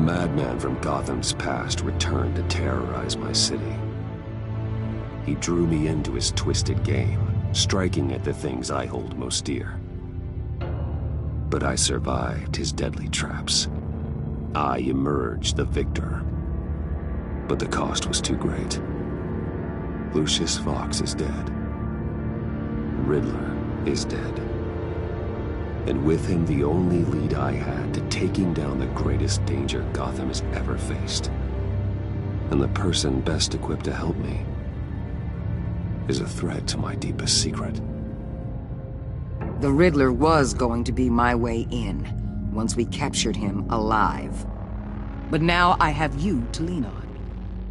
madman from Gotham's past returned to terrorize my city. He drew me into his twisted game, striking at the things I hold most dear. But I survived his deadly traps. I emerged the victor. But the cost was too great. Lucius Fox is dead. Riddler is dead. And with him, the only lead I had to taking down the greatest danger Gotham has ever faced. And the person best equipped to help me is a threat to my deepest secret. The Riddler was going to be my way in, once we captured him alive. But now I have you to lean on.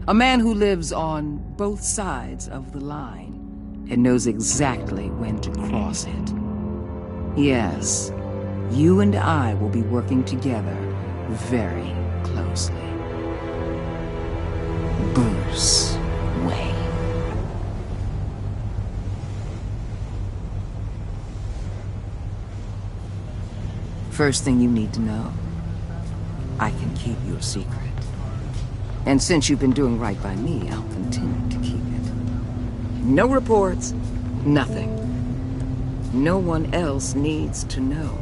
A man who lives on both sides of the line and knows exactly when to cross it. Yes, you and I will be working together very closely. Bruce Wayne. First thing you need to know, I can keep your secret. And since you've been doing right by me, I'll continue to keep it. No reports, nothing. No one else needs to know.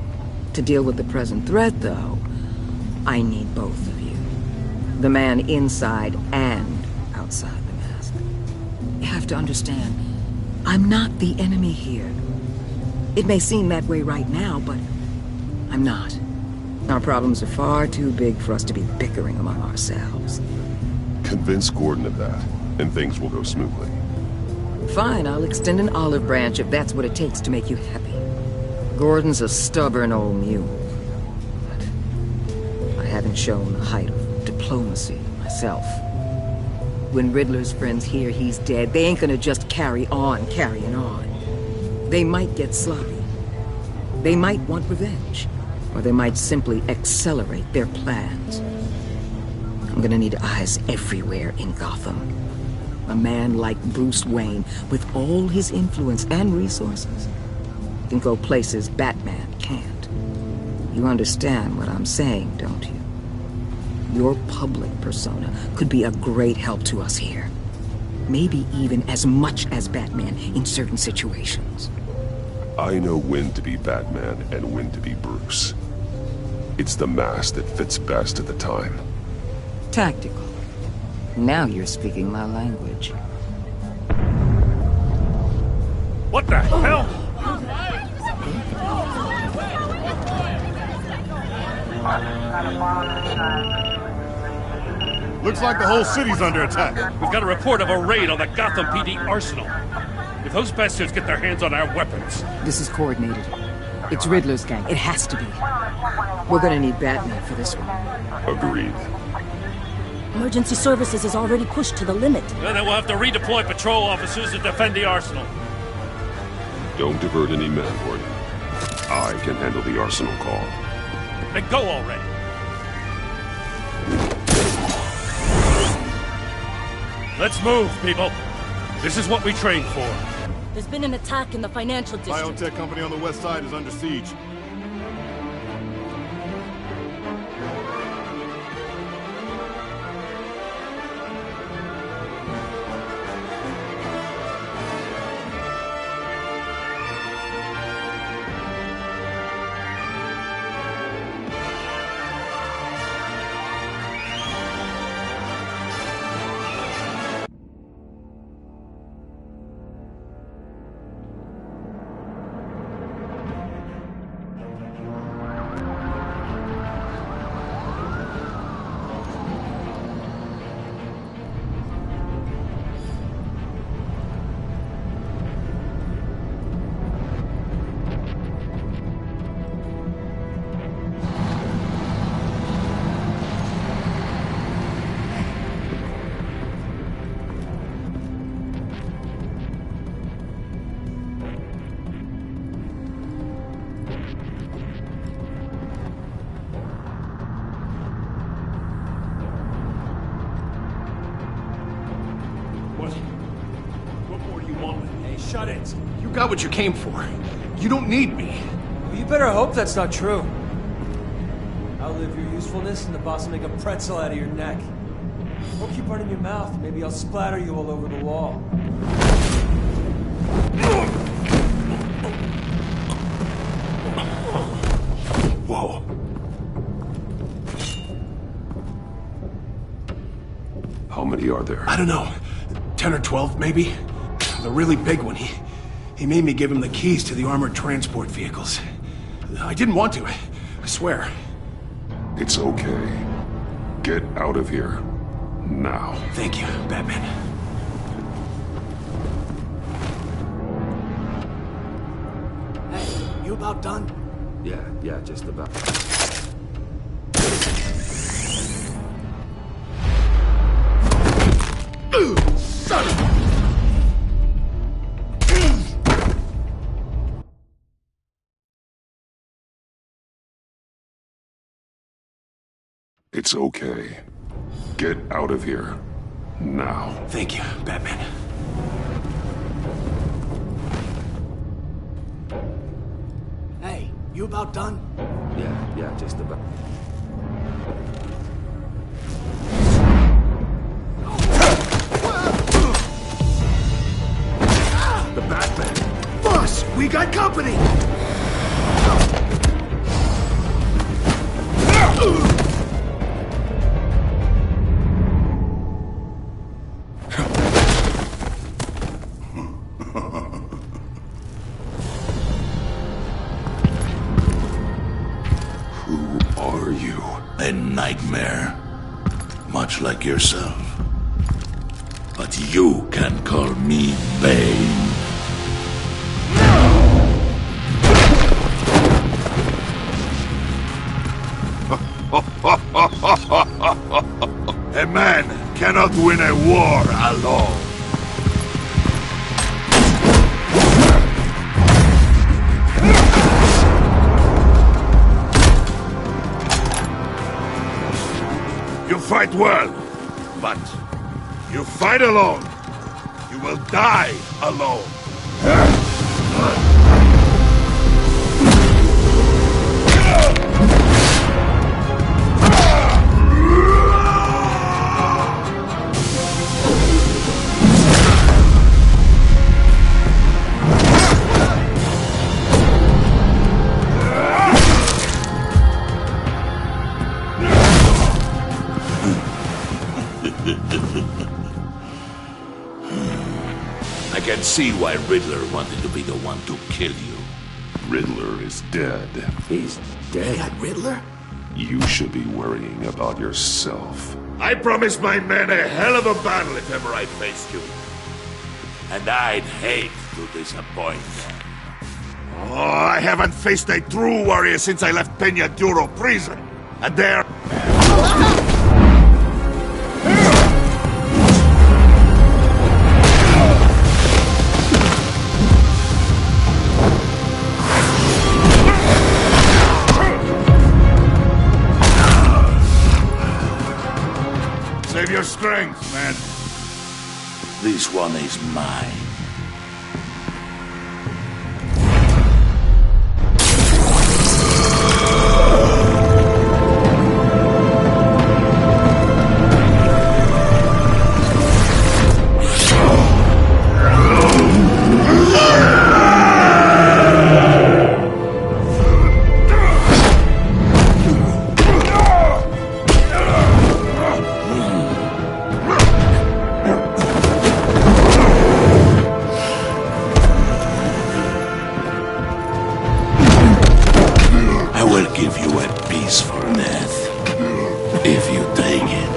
To deal with the present threat, though, I need both of you. The man inside and outside the mask. You have to understand, I'm not the enemy here. It may seem that way right now, but I'm not. Our problems are far too big for us to be bickering among ourselves. Convince Gordon of that, and things will go smoothly. Fine, I'll extend an olive branch if that's what it takes to make you happy. Gordon's a stubborn old mule, but I haven't shown the height of diplomacy myself. When Riddler's friends hear he's dead, they ain't gonna just carry on carrying on. They might get sloppy. They might want revenge, or they might simply accelerate their plans. I'm gonna need eyes everywhere in Gotham. A man like Bruce Wayne, with all his influence and resources, can go places Batman can't. You understand what I'm saying, don't you? Your public persona could be a great help to us here. Maybe even as much as Batman in certain situations. I know when to be Batman and when to be Bruce. It's the mask that fits best at the time. Tactical. Now you're speaking my language. What the hell? Looks like the whole city's under attack. We've got a report of a raid on the Gotham PD arsenal. If those bastards get their hands on our weapons... This is coordinated. It's Riddler's gang. It has to be. We're gonna need Batman for this one. Agreed. Emergency services is already pushed to the limit. Then we'll have to redeploy patrol officers to defend the arsenal. Don't divert any men, Gordon. I can handle the arsenal call. Then go already. Let's move, people. This is what we trained for. There's been an attack in the financial district. Biotech company on the west side is under siege. Shut it. You got what you came for. You don't need me. Well, you better hope that's not true. outlive your usefulness and the boss will make a pretzel out of your neck. Or keep running your mouth, maybe I'll splatter you all over the wall. Whoa. How many are there? I don't know. 10 or 12, maybe? The really big one, he made me give him the keys to the armored transport vehicles. I didn't want to, I swear. It's okay. Get out of here. Now. Thank you, Batman. Hey, you about done? Yeah, just about. Son of a... It's okay. Get out of here. Now. Thank you, Batman. Hey, you about done? Yeah, just about. The Batman! Boss, we got company! Who are you? A nightmare, much like yourself. But you can call me Bane. A man cannot win a war alone. You fight well, but you fight alone. You will die alone. I can see why Riddler wanted to be the one to kill you. Riddler is dead. He's dead. Riddler? You should be worrying about yourself. I promised my men a hell of a battle if ever I faced you. And I'd hate to disappoint them. Oh, I haven't faced a true warrior since I left Peña Duro prison. And there... Save your strength, man. This one is mine. Give you a peaceful death, if you take it.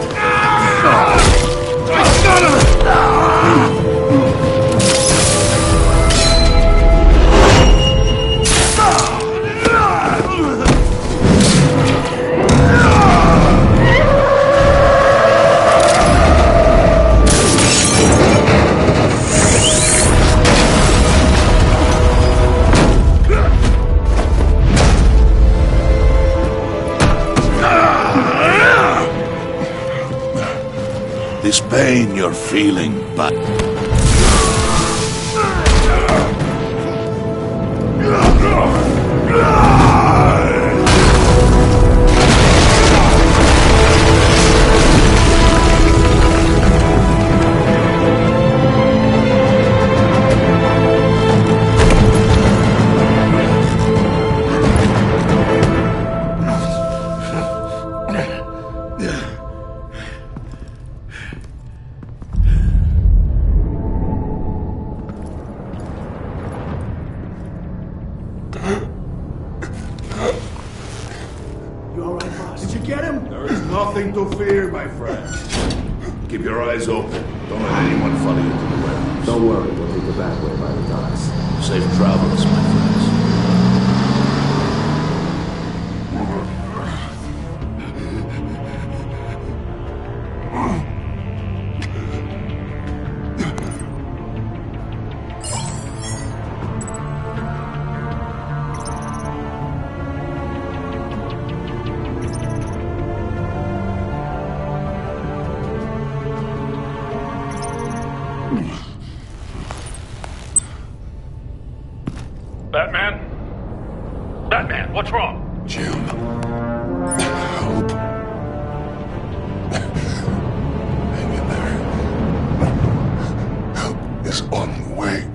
This pain you're feeling, but... Nothing to fear, my friend. Keep your eyes open. Don't let anyone follow you to the warehouse. Don't worry, we'll take the back way by the docks. Safe travels, my friends. Batman? Batman, what's wrong? Jim. Help. Hang in there. Help is on the way.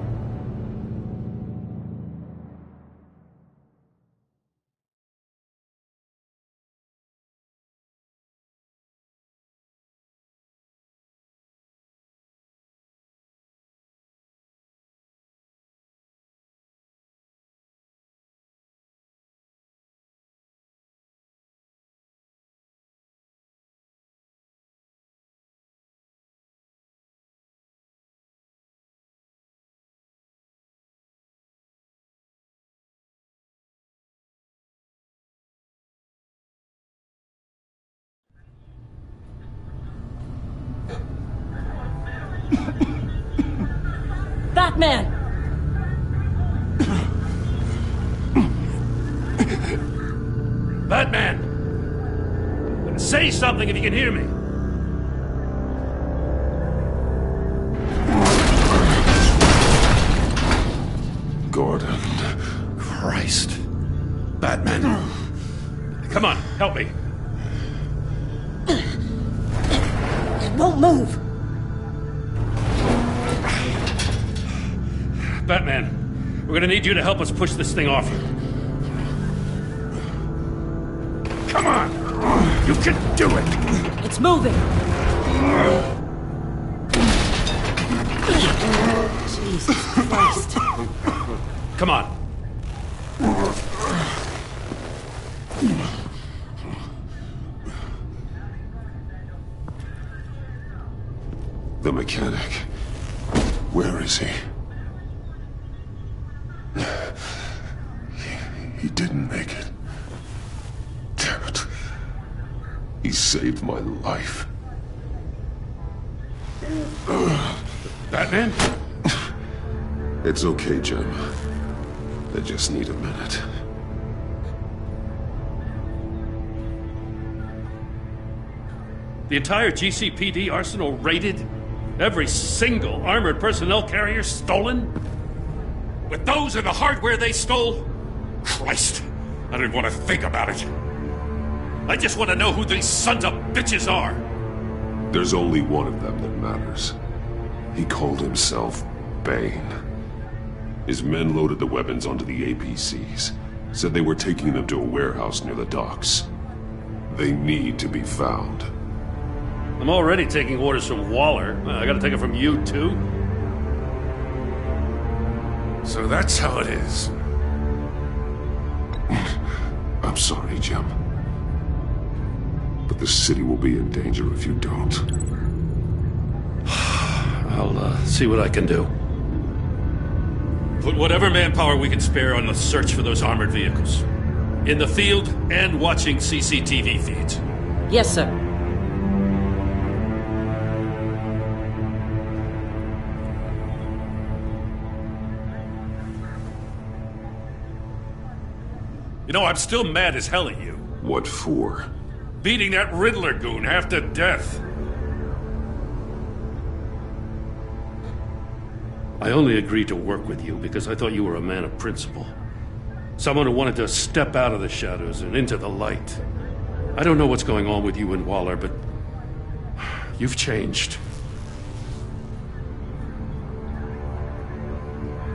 Batman! Batman! Say something if you can hear me. Gordon. Christ. Batman. Come on, help me. It won't move! Batman, we're gonna need you to help us push this thing off you. Come on! You can do it! It's moving! Jesus Christ. Come on. The mechanic. Where is he? He didn't make it. Damn it. He saved my life. Batman? It's okay, Jim. I just need a minute. The entire GCPD arsenal raided? Every single armored personnel carrier stolen? With those and the hardware they stole? Christ, I don't even want to think about it. I just want to know who these sons of bitches are. There's only one of them that matters. He called himself Bane. His men loaded the weapons onto the APCs. Said they were taking them to a warehouse near the docks. They need to be found. I'm already taking orders from Waller. I gotta take it from you, too? So that's how it is. I'm sorry, Jim. But the city will be in danger if you don't. I'll see what I can do. Put whatever manpower we can spare on the search for those armored vehicles. In the field and watching CCTV feeds. Yes, sir. You know, I'm still mad as hell at you. What for? Beating that Riddler goon half to death. I only agreed to work with you because I thought you were a man of principle. Someone who wanted to step out of the shadows and into the light. I don't know what's going on with you and Waller, but you've changed.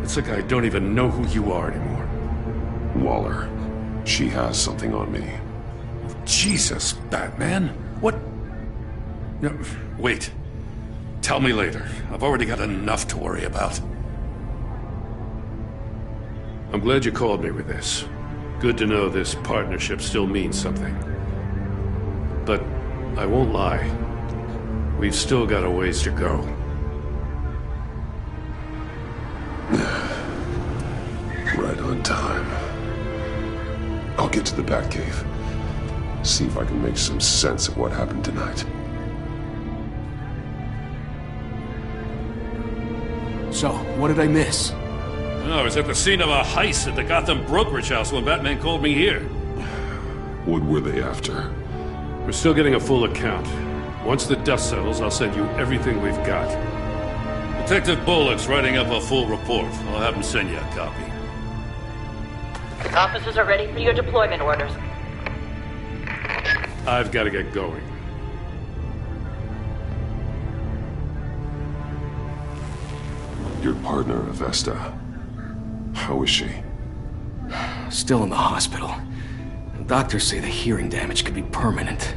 It's like I don't even know who you are anymore. Waller. She has something on me. Jesus, Batman. What? No, wait. Tell me later. I've already got enough to worry about. I'm glad you called me with this. Good to know this partnership still means something. But I won't lie. We've still got a ways to go. Right on time. I'll get to the Batcave. See if I can make some sense of what happened tonight. So, what did I miss? I was at the scene of a heist at the Gotham brokerage house when Batman called me here. What were they after? We're still getting a full account. Once the dust settles, I'll send you everything we've got. Detective Bullock's writing up a full report. I'll have him send you a copy. Officers are ready for your deployment orders. I've got to get going. Your partner, Avesta. How is she? Still in the hospital. Doctors say the hearing damage could be permanent.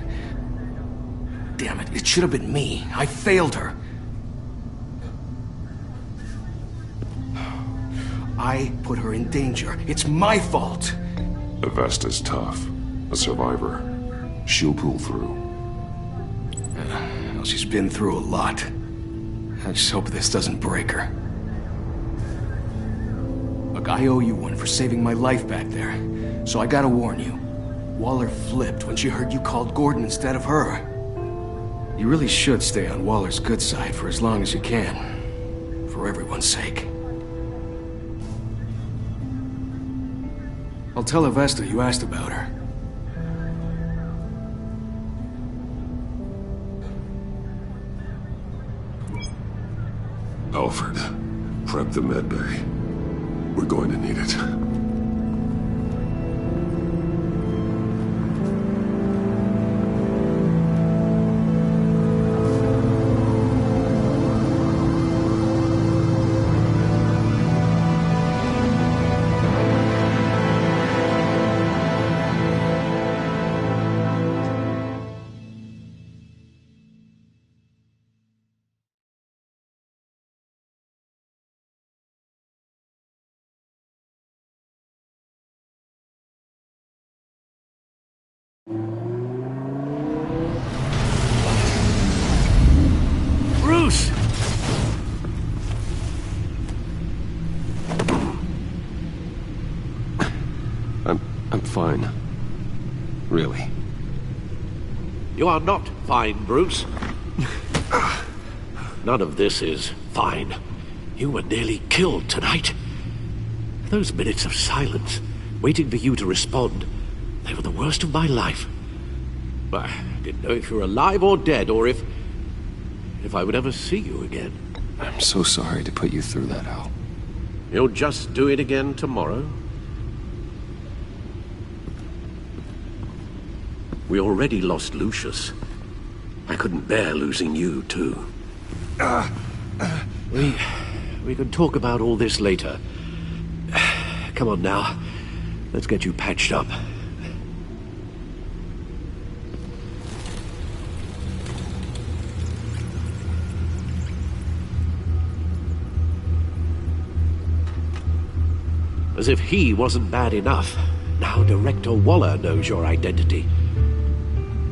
Damn it, it should have been me. I failed her. I put her in danger. It's my fault. Avesta's tough. A survivor. She'll pull through. Well, she's been through a lot. I just hope this doesn't break her. Look, I owe you one for saving my life back there. So I gotta warn you. Waller flipped when she heard you called Gordon instead of her. You really should stay on Waller's good side for as long as you can. For everyone's sake. I'll tell Avesta you asked about her. Alfred, prep the medbay. We're going to need it. Bruce! I'm fine. Really. You are not fine, Bruce. None of this is fine. You were nearly killed tonight. Those minutes of silence, waiting for you to respond, they were the worst of my life. I didn't know if you were alive or dead, or if I would ever see you again. I'm so sorry to put you through that, Al. You'll just do it again tomorrow? We already lost Lucius. I couldn't bear losing you, too. We can talk about all this later. Come on now. Let's get you patched up. As if he wasn't bad enough, now Director Waller knows your identity.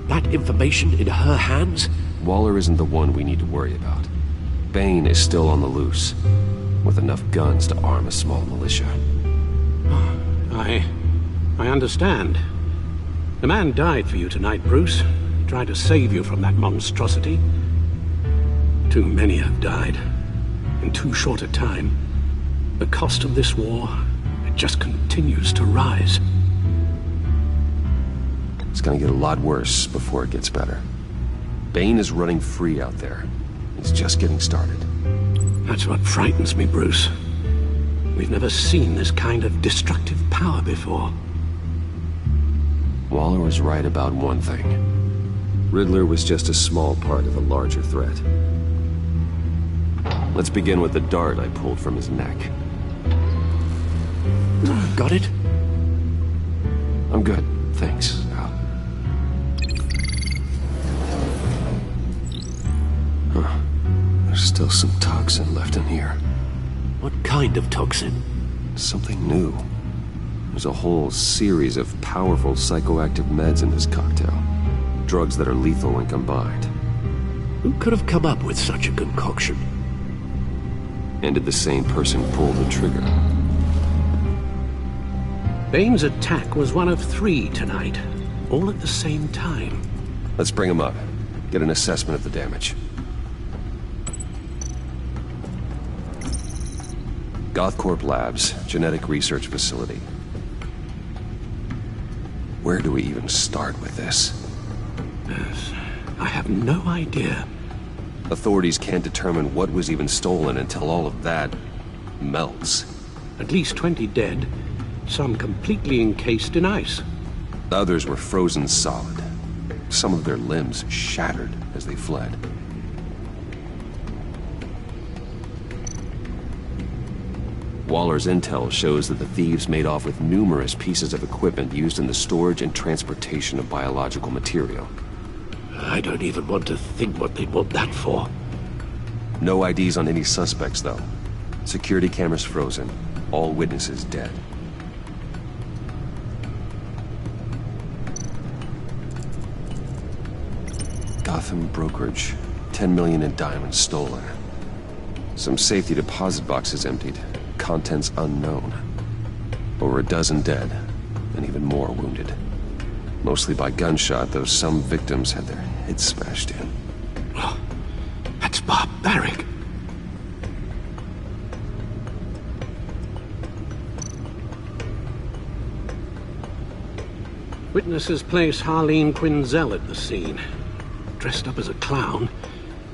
That information in her hands? Waller isn't the one we need to worry about. Bane is still on the loose, with enough guns to arm a small militia. I understand. The man died for you tonight, Bruce. He tried to save you from that monstrosity. Too many have died. In too short a time. The cost of this war, it just continues to rise. It's gonna get a lot worse before it gets better. Bane is running free out there. He's just getting started. That's what frightens me, Bruce. We've never seen this kind of destructive power before. Waller was right about one thing. Riddler was just a small part of a larger threat. Let's begin with the dart I pulled from his neck. Got it? I'm good, thanks, Al. Huh. There's still some toxin left in here. What kind of toxin? Something new. There's a whole series of powerful psychoactive meds in this cocktail. drugs that are lethal when combined. Who could have come up with such a concoction? And did the same person pull the trigger? Bane's attack was one of 3 tonight, all at the same time. Let's bring him up. Get an assessment of the damage. Gothcorp Labs, genetic research facility. Where do we even start with this? Yes, I have no idea. Authorities can't determine what was even stolen until all of that melts. At least 20 dead, some completely encased in ice. Others were frozen solid. Some of their limbs shattered as they fled. Waller's intel shows that the thieves made off with numerous pieces of equipment used in the storage and transportation of biological material. I don't even want to think what they'd want that for. No IDs on any suspects, though. Security cameras frozen. All witnesses dead. Gotham brokerage. 10 million in diamonds stolen. Some safety deposit boxes emptied. Contents unknown. Over a dozen dead, and even more wounded. Mostly by gunshot, though some victims had their heads smashed in. Oh, that's barbaric. Witnesses place Harleen Quinzel at the scene, dressed up as a clown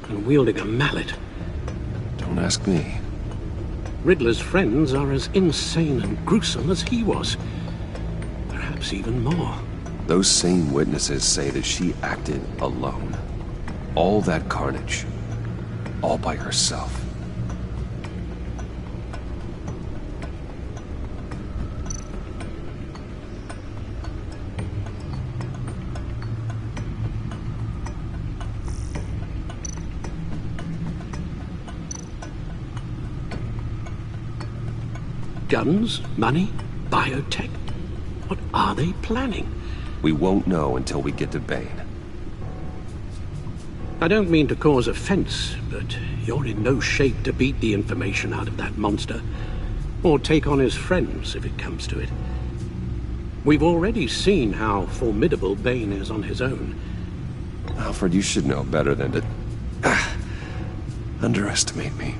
and wielding a mallet. Don't ask me. Riddler's friends are as insane and gruesome as he was. Perhaps even more. Those same witnesses say that she acted alone. All that carnage. All by herself. Guns, money, biotech. What are they planning? We won't know until we get to Bane. I don't mean to cause offense, but you're in no shape to beat the information out of that monster, or take on his friends if it comes to it. We've already seen how formidable Bane is on his own. Alfred, you should know better than to underestimate me.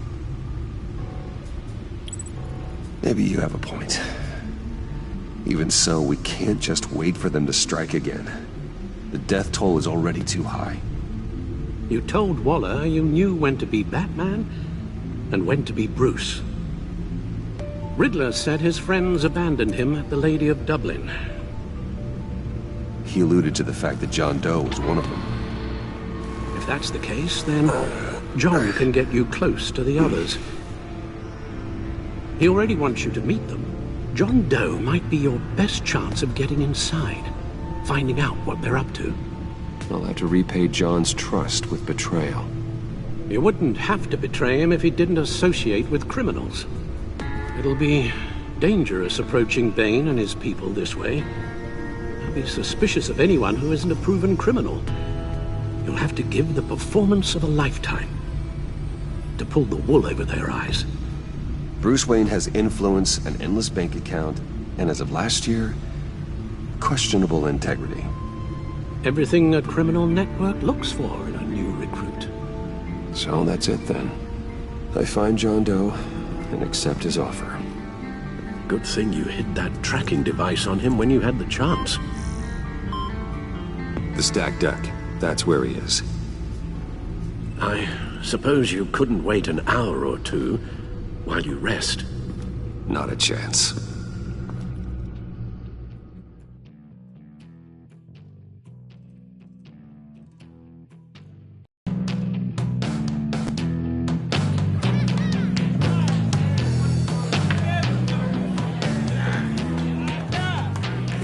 Maybe you have a point. Even so, we can't just wait for them to strike again. The death toll is already too high. You told Waller you knew when to be Batman and when to be Bruce. Riddler said his friends abandoned him at the Lady of Dublin. He alluded to the fact that John Doe was one of them. If that's the case, then John can get you close to the others. He already wants you to meet them. John Doe might be your best chance of getting inside, finding out what they're up to. I'll have to repay John's trust with betrayal. You wouldn't have to betray him if he didn't associate with criminals. It'll be dangerous approaching Bane and his people this way. They'll be suspicious of anyone who isn't a proven criminal. You'll have to give the performance of a lifetime to pull the wool over their eyes. Bruce Wayne has influence, an endless bank account, and as of last year, questionable integrity. Everything a criminal network looks for in a new recruit. So that's it then. I find John Doe and accept his offer. Good thing you hid that tracking device on him when you had the chance. The stacked deck, that's where he is. I suppose you couldn't wait an hour or two while you rest? Not a chance.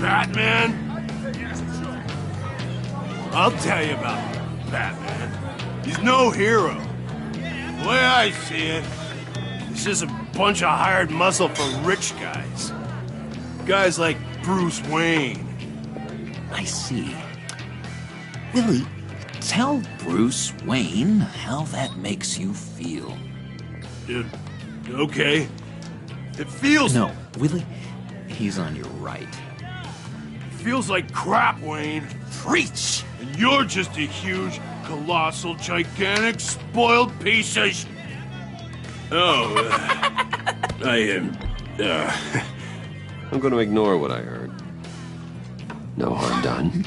Batman? I'll tell you about Batman. He's no hero. The way I see it, he's just a bunch of hired muscle for rich guys. Guys like Bruce Wayne. I see. Willie, tell Bruce Wayne how that makes you feel. Okay. It feels... No, Willie, he's on your right. Feels like crap, Wayne. Preach! And you're just a huge, colossal, gigantic, spoiled piece of Oh, I am... I'm going to ignore what I heard. No harm done.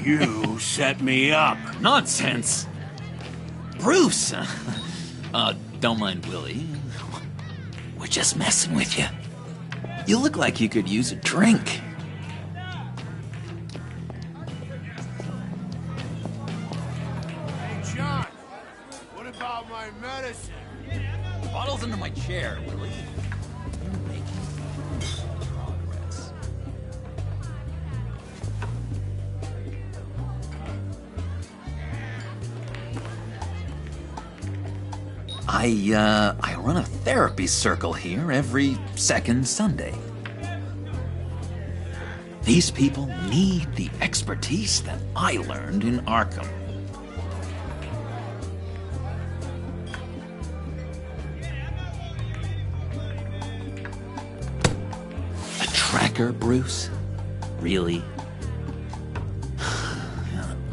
You set me up. Nonsense! Bruce! Don't mind Willie. We're just messing with you. You look like you could use a drink. Hey, John, what about my medicine? Bottle's under my chair, Willie. You're making progress. I run a therapy circle here every second Sunday. These people need the expertise that I learned in Arkham. A tracker, Bruce? Really?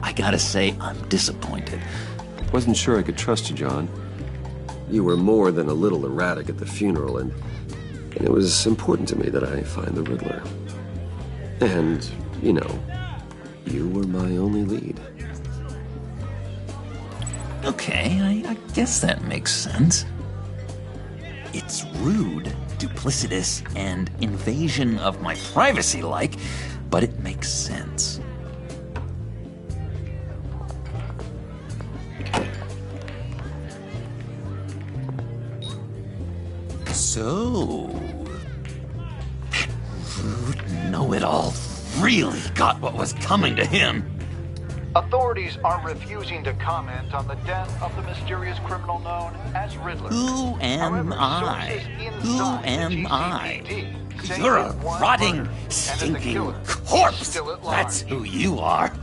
I gotta say, I'm disappointed. Wasn't sure I could trust you, John. You were more than a little erratic at the funeral, and it was important to me that I find the Riddler. And, you know, you were my only lead. Okay, I guess that makes sense. It's rude, duplicitous, and invasion of my privacy-like, but it makes sense. So, that rude know-it-all really got what was coming to him. Authorities are refusing to comment on the death of the mysterious criminal known as Riddler. Who am I? Who am I? You're a rotting, stinking corpse! That's who you are.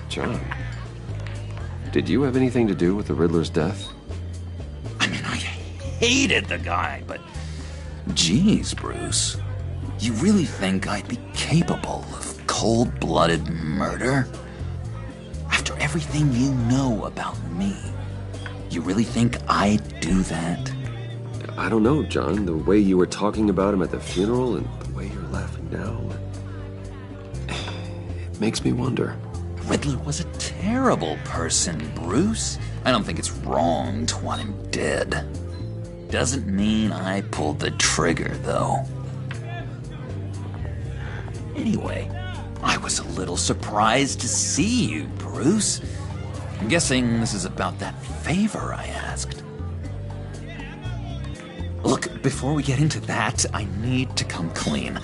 John, did you have anything to do with the Riddler's death? I mean, I hated the guy, but... Geez, Bruce. You really think I'd be capable of cold-blooded murder? After everything you know about me, you really think I'd do that? I don't know, John. The way you were talking about him at the funeral and the way you're laughing now... It makes me wonder. Riddler was a terrible person, Bruce. I don't think it's wrong to want him dead. Doesn't mean I pulled the trigger, though. Anyway, I was a little surprised to see you, Bruce. I'm guessing this is about that favor I asked. Look, before we get into that, I need to come clean.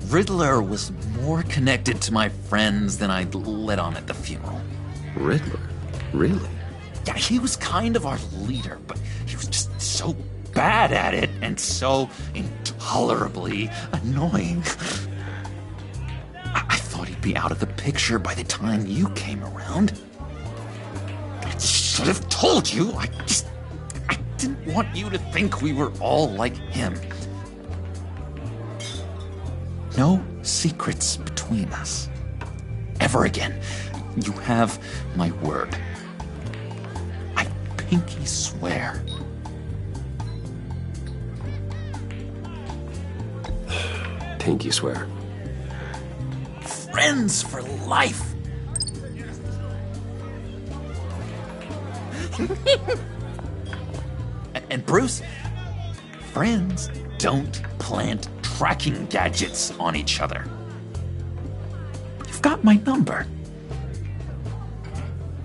Riddler was more connected to my friends than I'd let on at the funeral. Riddler? Really? Yeah, he was kind of our leader, but he was just so bad at it and so intolerably annoying. I thought he'd be out of the picture by the time you came around. I should have told you. I didn't want you to think we were all like him. No secrets between us. Ever again. You have my word. I pinky swear. Pinky swear. Friends for life. And Bruce, friends don't plant tracking gadgets on each other. You've got my number.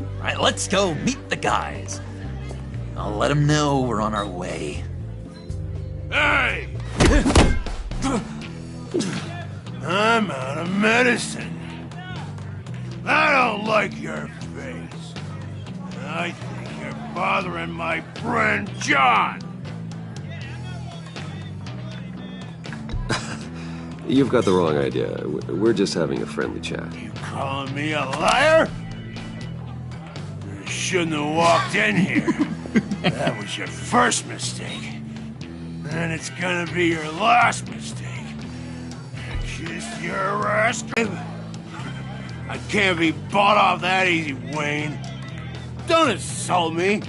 All right, let's go meet the guys. I'll let them know we're on our way. Hey! I'm out of medicine. I don't like your face. I think you're bothering my friend John. You've got the wrong idea. We're just having a friendly chat. You calling me a liar? You shouldn't have walked in here. That was your first mistake. And it's gonna be your last mistake. Kiss your ass. I can't be bought off that easy, Wayne. Don't insult me.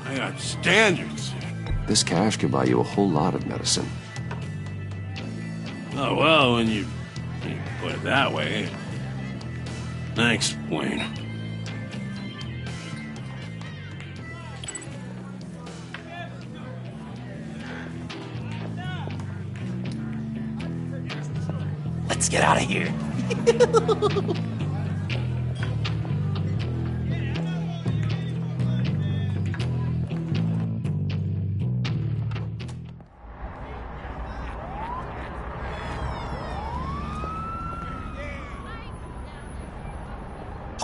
I got standards. This cash could buy you a whole lot of medicine. Oh, well, when you put it that way. Thanks, Wayne. Let's get out of here.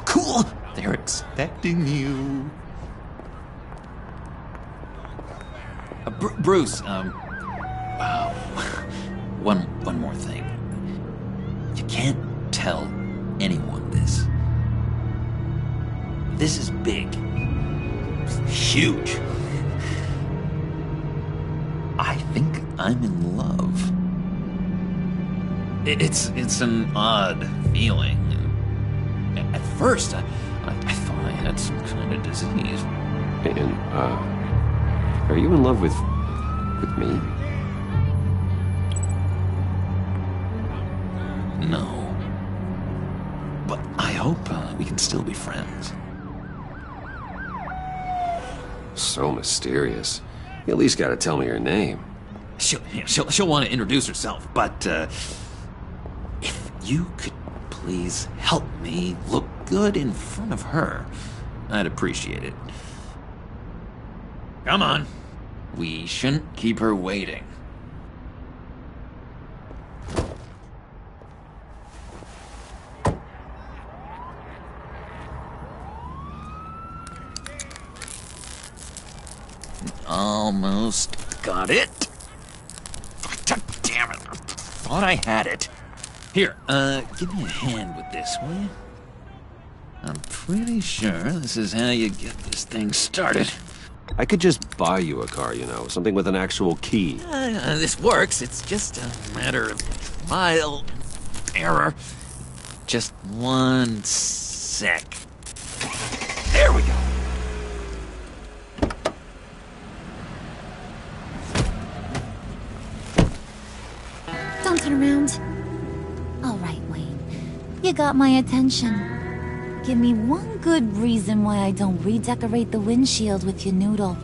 Cool. They're expecting you. Bruce, wow. One more thing. You can't tell anyone this. This is big. Huge. I think I'm in love. It's an odd feeling. At first, I thought I had some kind of disease. And, are you in love with me? No. But I hope we can still be friends. So mysterious. You at least gotta tell me her name. She'll want to introduce herself, but if you could please help me look good in front of her, I'd appreciate it. Come on. We shouldn't keep her waiting. Almost got it. Damn it. I thought I had it. Here, give me a hand with this, will you? I'm pretty sure this is how you get this thing started. I could just buy you a car, you know, something with an actual key. This works. It's just a matter of trial error. Just one sec. There we go. Don't turn around. All right, Wayne. You got my attention. Give me one good reason why I don't redecorate the windshield with your noodle.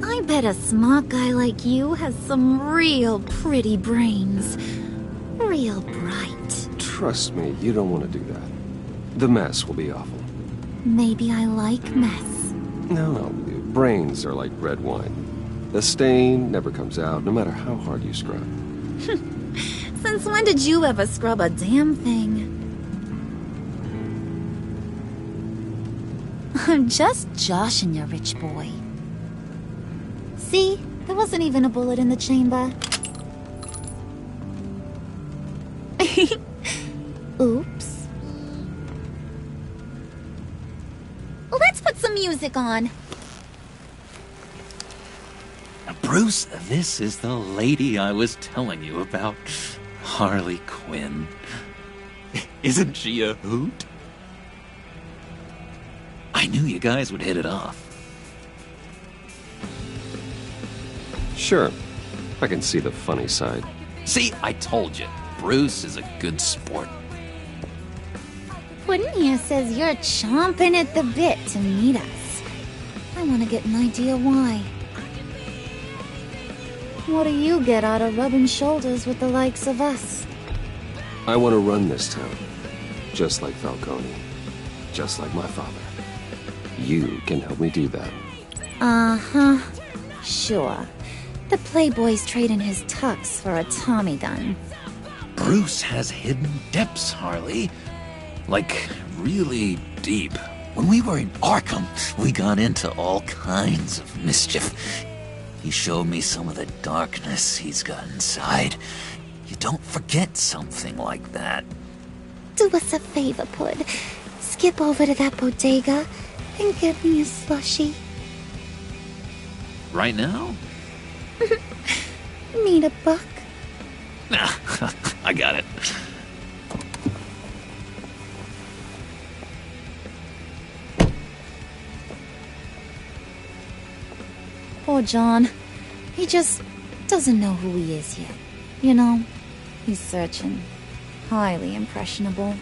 I bet a smart guy like you has some real pretty brains. Real bright. Trust me, you don't want to do that. The mess will be awful. Maybe I like mess. No, brains are like red wine. The stain never comes out, no matter how hard you scrub. Since when did you ever scrub a damn thing? I'm just joshing you, rich boy. See? There wasn't even a bullet in the chamber. Oops. Let's put some music on. Bruce, this is the lady I was telling you about. Harley Quinn. Isn't she a hoot? I knew you guys would hit it off. Sure. I can see the funny side. See, I told you. Bruce is a good sport. Puddin' here says you're chomping at the bit to meet us. I want to get an idea why. What do you get out of rubbing shoulders with the likes of us? I want to run this town. Just like Falcone. Just like my father. You can help me do that. Uh-huh. Sure. The Playboy's trading his tux for a Tommy gun. Bruce has hidden depths, Harley. Like, really deep. When we were in Arkham, we got into all kinds of mischief. He showed me some of the darkness he's got inside. You don't forget something like that. Do us a favor, Pud. Skip over to that bodega and get me a slushie. Right now? Need a buck? Nah, I got it. Poor John. He just doesn't know who he is yet. You know, he's searching. Highly impressionable.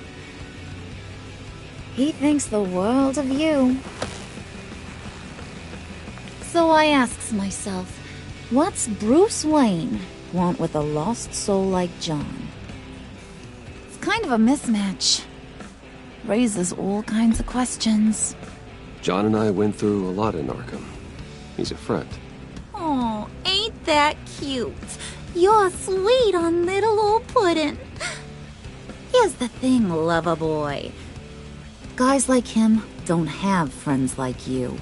He thinks the world of you. So I asks myself, what's Bruce Wayne want with a lost soul like John? It's kind of a mismatch. Raises all kinds of questions. John and I went through a lot in Arkham. He's a friend. Oh, ain't that cute? You're sweet on little old Puddin'. Here's the thing, lover boy. Guys like him don't have friends like you.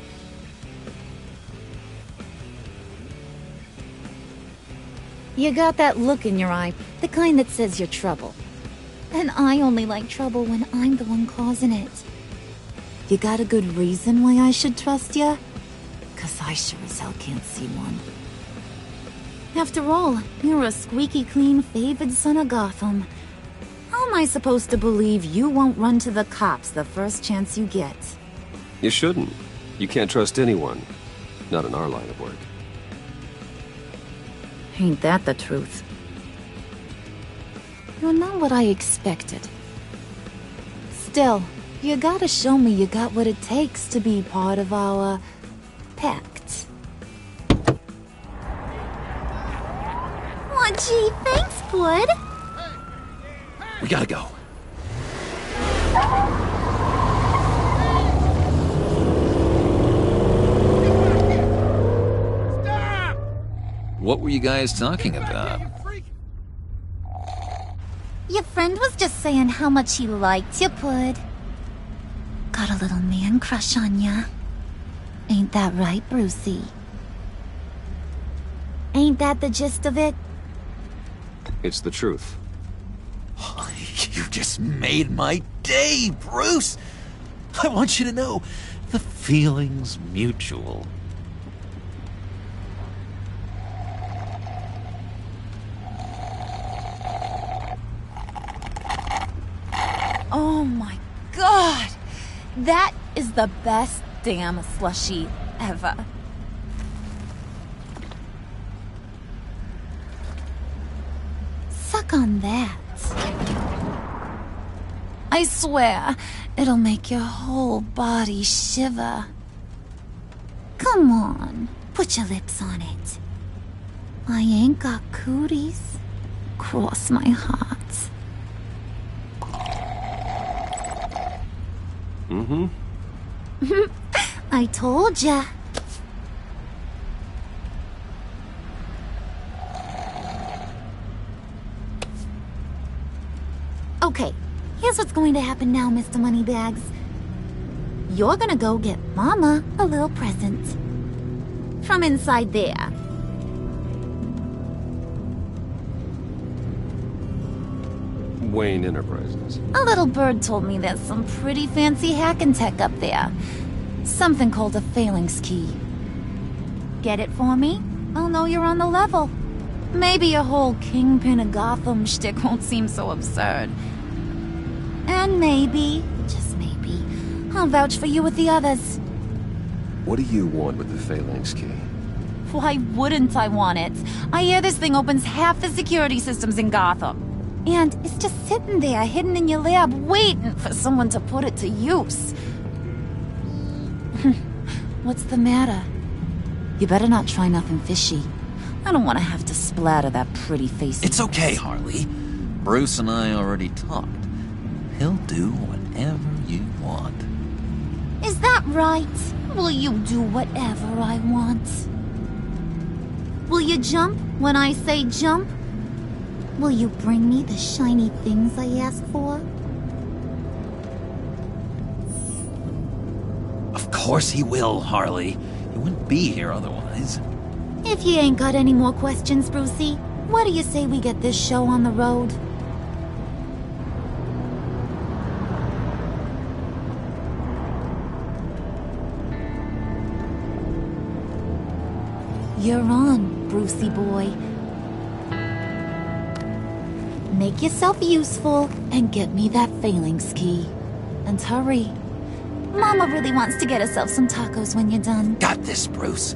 You got that look in your eye, the kind that says you're trouble. And I only like trouble when I'm the one causing it. You got a good reason why I should trust you? 'Cause I sure as hell can't see one. After all, you're a squeaky clean favored son of Gotham. How am I supposed to believe you won't run to the cops the first chance you get? You shouldn't. You can't trust anyone. Not in our line of work. Ain't that the truth? You're not what I expected. Still, you gotta show me you got what it takes to be part of our pact. Aw, gee, thanks, Bud. We gotta go. Stop! What were you guys talking about? Your friend was just saying how much he liked you, Bud. Got a little man crush on ya. Ain't that right, Brucey? Ain't that the gist of it? It's the truth. You just made my day, Bruce! I want you to know, the feeling's mutual. Oh my god! That is the best damn slushie ever. Suck on that. I swear, it'll make your whole body shiver. Come on, put your lips on it. I ain't got cooties. Cross my heart. Mm-hmm. I told ya. Okay, here's what's going to happen now, Mr. Moneybags. You're gonna go get Mama a little present. From inside there. Wayne Enterprises. A little bird told me there's some pretty fancy hacking tech up there. Something called a phalanx key. Get it for me? I'll know you're on the level. Maybe your whole Kingpin of Gotham shtick won't seem so absurd. And maybe, just maybe, I'll vouch for you with the others. What do you want with the phalanx key? Why wouldn't I want it? I hear this thing opens half the security systems in Gotham. And it's just sitting there, hidden in your lab, waiting for someone to put it to use. What's the matter? You better not try nothing fishy. I don't want to have to splatter that pretty face. It's okay, Harley. Bruce and I already talked. He'll do whatever you want. Is that right? Will you do whatever I want? Will you jump when I say jump? Will you bring me the shiny things I ask for? Of course he will, Harley. He wouldn't be here otherwise. If you ain't got any more questions, Brucey, what do you say we get this show on the road? You're on, Brucey boy. Make yourself useful and get me that phalanx key. And hurry. Mama really wants to get herself some tacos when you're done. Got this, Bruce.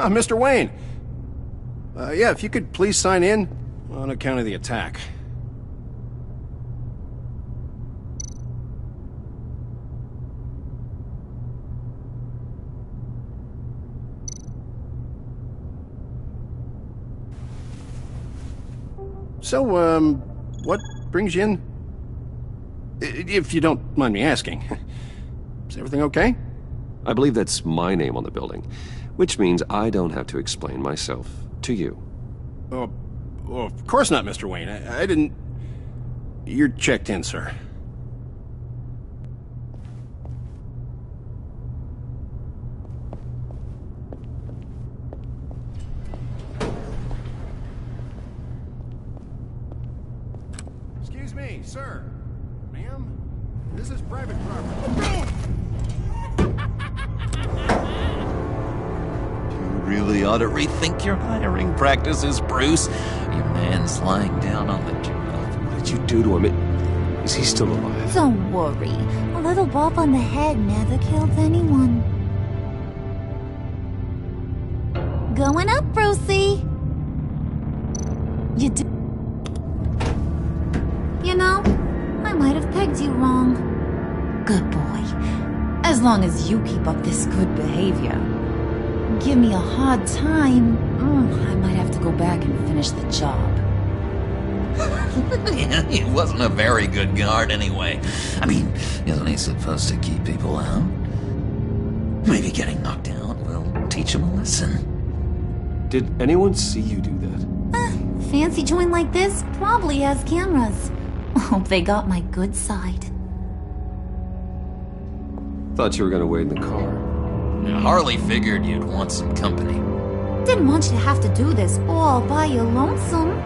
Mr. Wayne. Yeah, if you could please sign in on account of the attack. So, what brings you in? If you don't mind me asking. Is everything okay? I believe that's my name on the building, which means I don't have to explain myself to you. Oh, of course not, Mr. Wayne. I didn't... You're checked in, sir. Excuse me, sir. Ma'am, this is private property. Really ought to rethink your hiring practices, Bruce. Your man's lying down on the job. What did you do to him? Is he still alive? Don't worry. A little bump on the head never killed anyone. Going up, Brucey. You know, I might have pegged you wrong. Good boy. As long as you keep up this good behavior. Give me a hard time, I might have to go back and finish the job. Yeah, he wasn't a very good guard anyway. I mean, isn't he supposed to keep people out? Maybe getting knocked out will teach him a lesson. Did anyone see you do that? Fancy joint like this probably has cameras. Hope they got my good side. Thought you were gonna wait in the car. Harley figured you'd want some company. Didn't want you to have to do this all by your lonesome.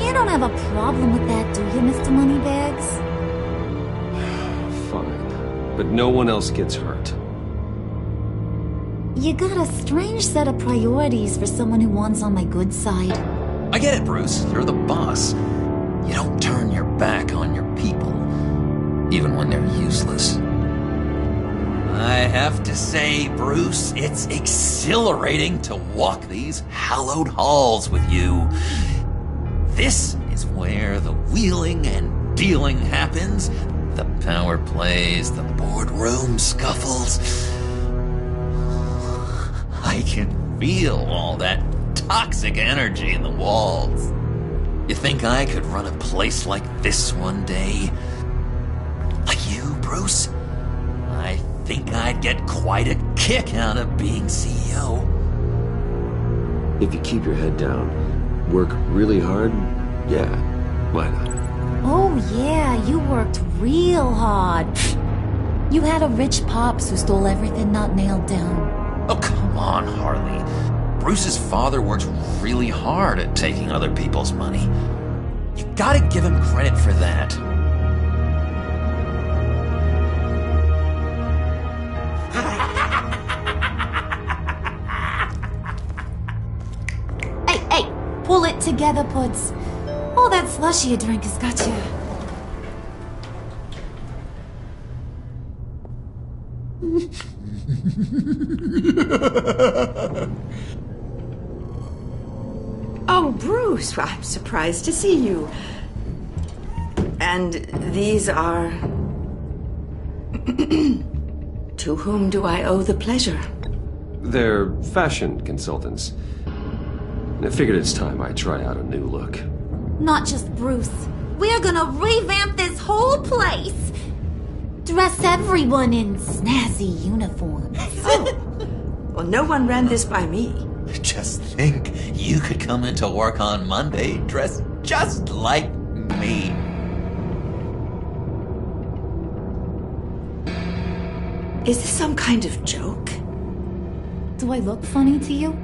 You don't have a problem with that, do you, Mr. Moneybags? Fine. But no one else gets hurt. You got a strange set of priorities for someone who wants on my good side. I get it, Bruce. You're the boss. You don't turn your back on your people, even when they're useless. I have to say, Bruce, it's exhilarating to walk these hallowed halls with you. This is where the wheeling and dealing happens, the power plays, the boardroom scuffles. I can feel all that toxic energy in the walls. You think I could run a place like this one day? Like you, Bruce? I think I'd get quite a kick out of being CEO. If you keep your head down, work really hard, yeah, What? Oh yeah, you worked real hard. You had a rich pops who stole everything not nailed down. Oh, come on, Harley. Bruce's father worked really hard at taking other people's money. You gotta give him credit for that. Hey, pull it together, Puds. All that slushy you drink has got you. Oh, Bruce, I'm surprised to see you. And these are... To whom do I owe the pleasure? They're fashion consultants. I figured it's time I try out a new look. Not just Bruce. We're gonna revamp this whole place. Dress everyone in snazzy uniforms. Oh. Well, no one ran this by me. Just think, you could come into work on Monday dressed just like me. Is this some kind of joke? Do I look funny to you?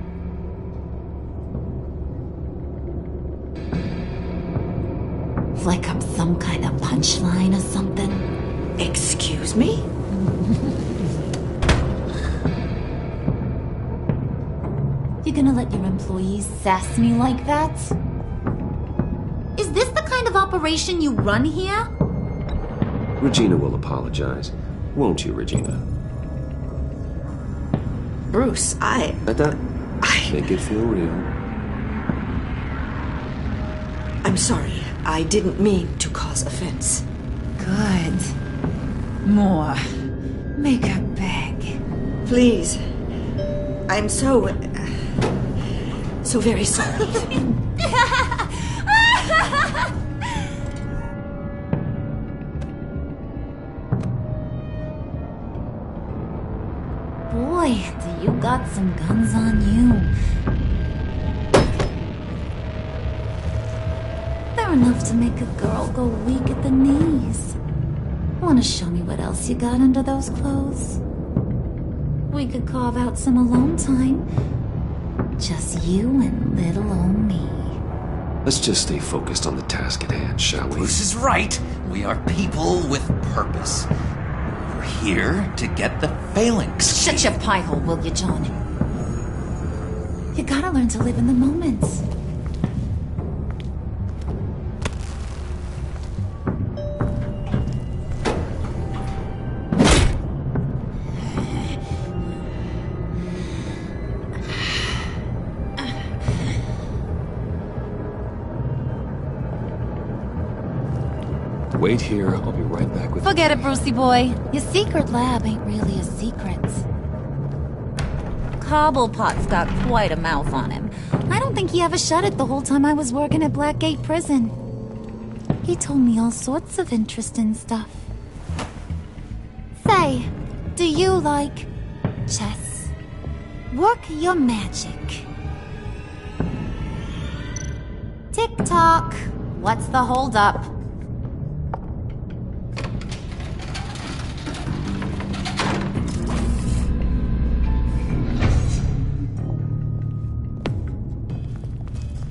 Like I'm some kind of punchline or something? Excuse me? You gonna let your employees sass me like that? Is this the kind of operation you run here? Regina will apologize. Won't you, Regina? Bruce, I Make it feel real. I'm sorry. I didn't mean to cause offense. Good. More. Make her beg. Please. I'm so very sorry. Boy, do you got some guns on you. They're enough to make a girl go weak at the knees. Wanna show me what else you got under those clothes? We could carve out some alone time. Just you and little old me. Let's just stay focused on the task at hand, shall we? Bruce is right. We are people with purpose. We're here to get the phalanx. Shut your pie hole, will you, John? You gotta learn to live in the moment. Wait here, I'll be right back with you. Forget it, Brucey boy. Your secret lab ain't really a secret. Cobblepot's got quite a mouth on him. I don't think he ever shut it the whole time I was working at Blackgate Prison. He told me all sorts of interesting stuff. Say, do you like chess? Work your magic. Tick-tock. What's the holdup?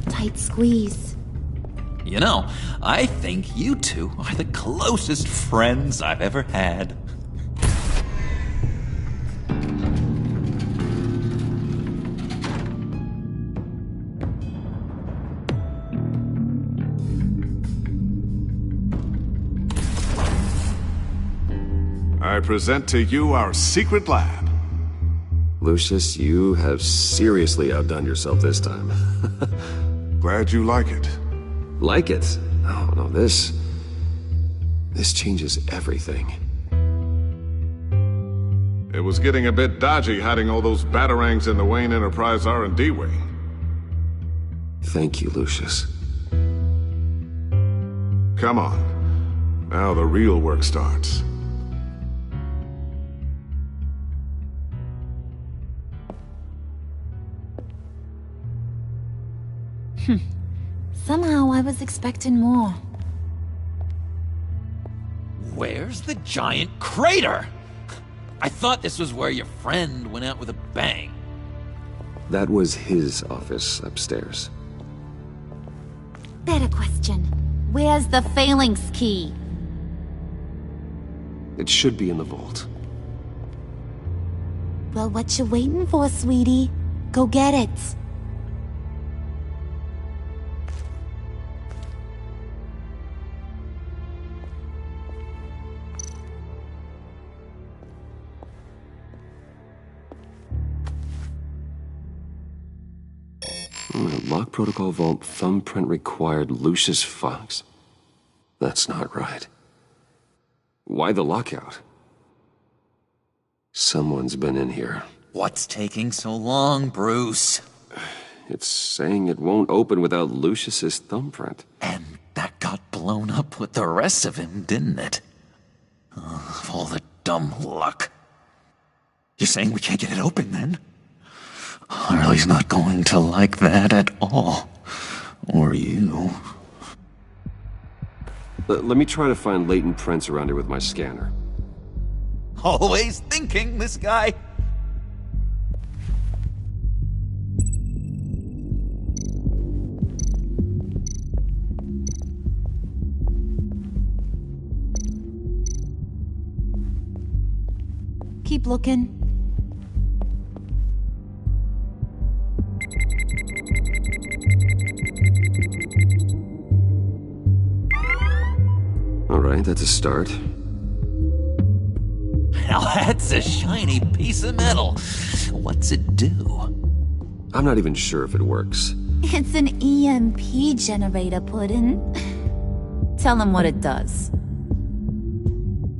Tight squeeze. You know, I think you two are the closest friends I've ever had. I present to you our secret lab. Lucius, you have seriously outdone yourself this time. Glad you like it. Like it? Oh, no, this changes everything. It was getting a bit dodgy hiding all those batarangs in the Wayne Enterprise R&D wing. Thank you, Lucius. Come on. Now the real work starts. Somehow I was expecting more. Where's the giant crater? I thought this was where your friend went out with a bang. That was his office upstairs. Better question. Where's the phalanx key? It should be in the vault. Well, what you waiting for, sweetie? Go get it. Lock protocol vault thumbprint required Lucius Fox. That's not right. Why the lockout? Someone's been in here. What's taking so long, Bruce? It's saying it won't open without Lucius's thumbprint. And that got blown up with the rest of him, didn't it? Of all the dumb luck. You're saying we can't get it open, then? Harley's not going to like that at all. Or you. Let me try to find latent prints around here with my scanner. Always thinking, this guy. Keep looking. All right, that's a start. Now that's a shiny piece of metal. What's it do? I'm not even sure if it works. It's an EMP generator, Puddin'. Tell him what it does.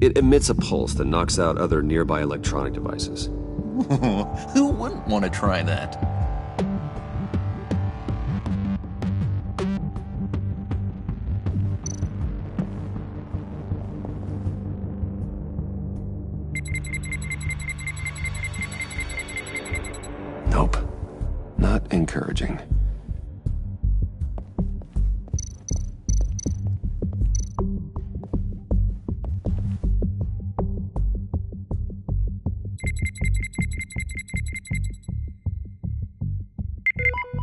It emits a pulse that knocks out other nearby electronic devices. Who wouldn't want to try that? Nope. Not encouraging.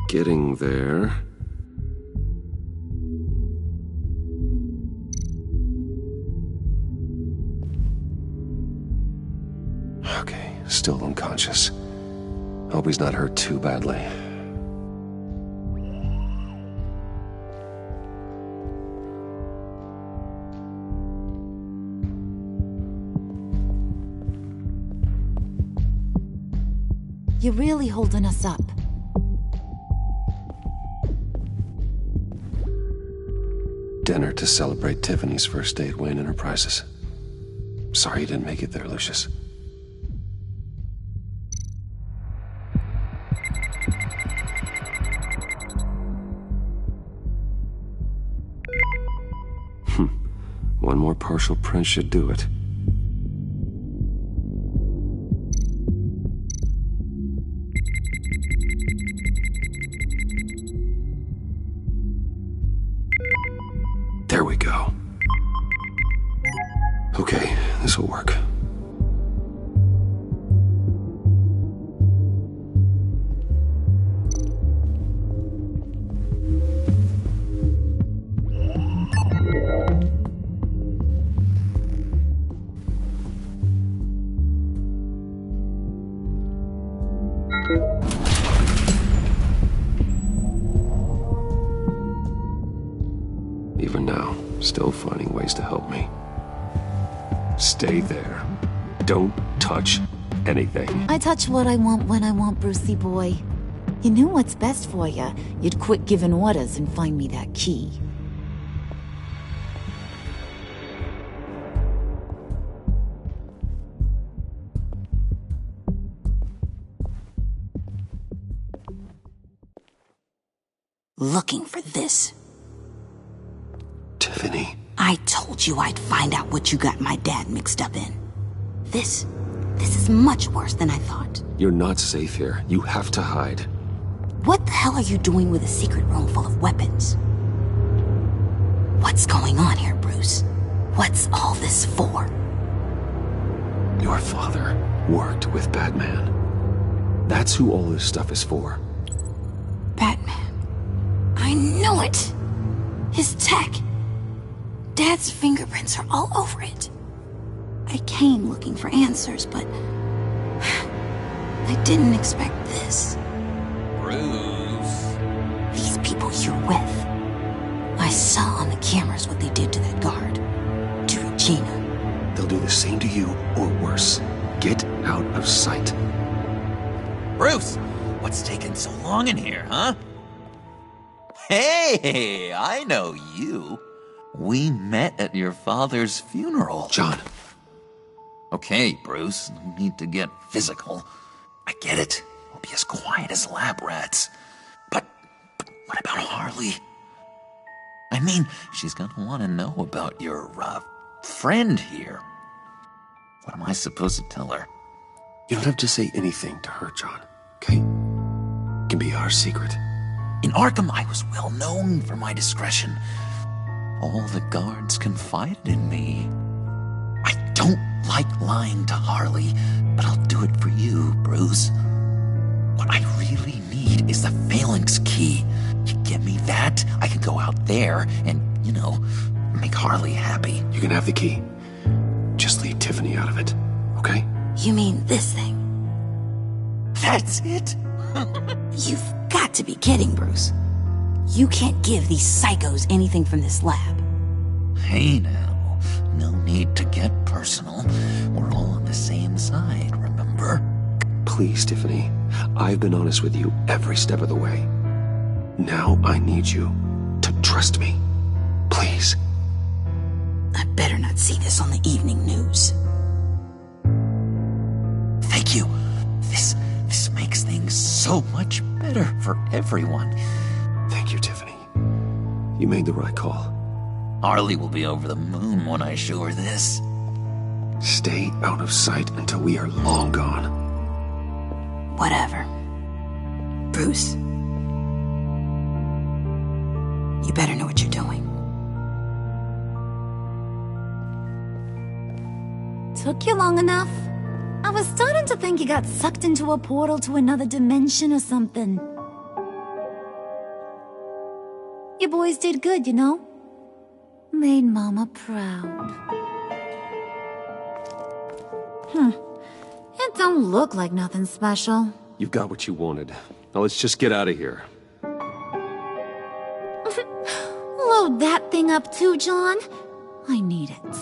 Getting there. Okay, still unconscious. Hope he's not hurt too badly. You're really holding us up. Dinner to celebrate Tiffany's first date Wayne Enterprises. Sorry you didn't make it there, Lucius. One more partial print should do it. There we go. Okay, this will work. Even now, still finding ways to help me. Stay there. Don't touch anything. I touch what I want when I want, Brucey boy. You knew what's best for you. You'd quit giving orders and find me that key. Looking for this. Tiffany. I told you I'd find out what you got my dad mixed up in. This is much worse than I thought. You're not safe here. You have to hide. What the hell are you doing with a secret room full of weapons? What's going on here, Bruce? What's all this for? Your father worked with Batman. That's who all this stuff is for. Batman. I knew it! His tech. Dad's fingerprints are all over it. I came looking for answers, but I didn't expect this. Bruce. These people you're with. I saw on the cameras what they did to that guard. To Regina. They'll do the same to you, or worse. Get out of sight. Bruce, what's taking so long in here, huh? Hey, I know you. We met at your father's funeral. John. Okay, Bruce, no need to get physical. I get it. We'll be as quiet as lab rats. But what about Harley? I mean, she's gonna want to know about your, friend here. What am I supposed to tell her? You don't have to say anything to her, John, okay? It can be our secret. In Arkham, I was well known for my discretion. All the guards confided in me. I don't like lying to Harley, but I'll do it for you, Bruce. What I really need is the phalanx key. You give me that, I can go out there and, make Harley happy. You can have the key. Just leave Tiffany out of it, okay? You mean this thing? That's it? You've got to be kidding, Bruce. You can't give these psychos anything from this lab. Hey now, no need to get personal. We're all on the same side, remember? Please, Tiffany. I've been honest with you every step of the way. Now I need you to trust me. Please. I better not see this on the evening news. Thank you. This makes things so much better for everyone. Thank you, Tiffany. You made the right call. Harley will be over the moon when I show her this. Stay out of sight until we are long gone. Whatever. Bruce. You better know what you're doing. Took you long enough? I was starting to think you got sucked into a portal to another dimension or something. You boys did good, Made Mama proud. It don't look like nothing special. You've got what you wanted. Now let's just get out of here. Load that thing up too, John. I need it.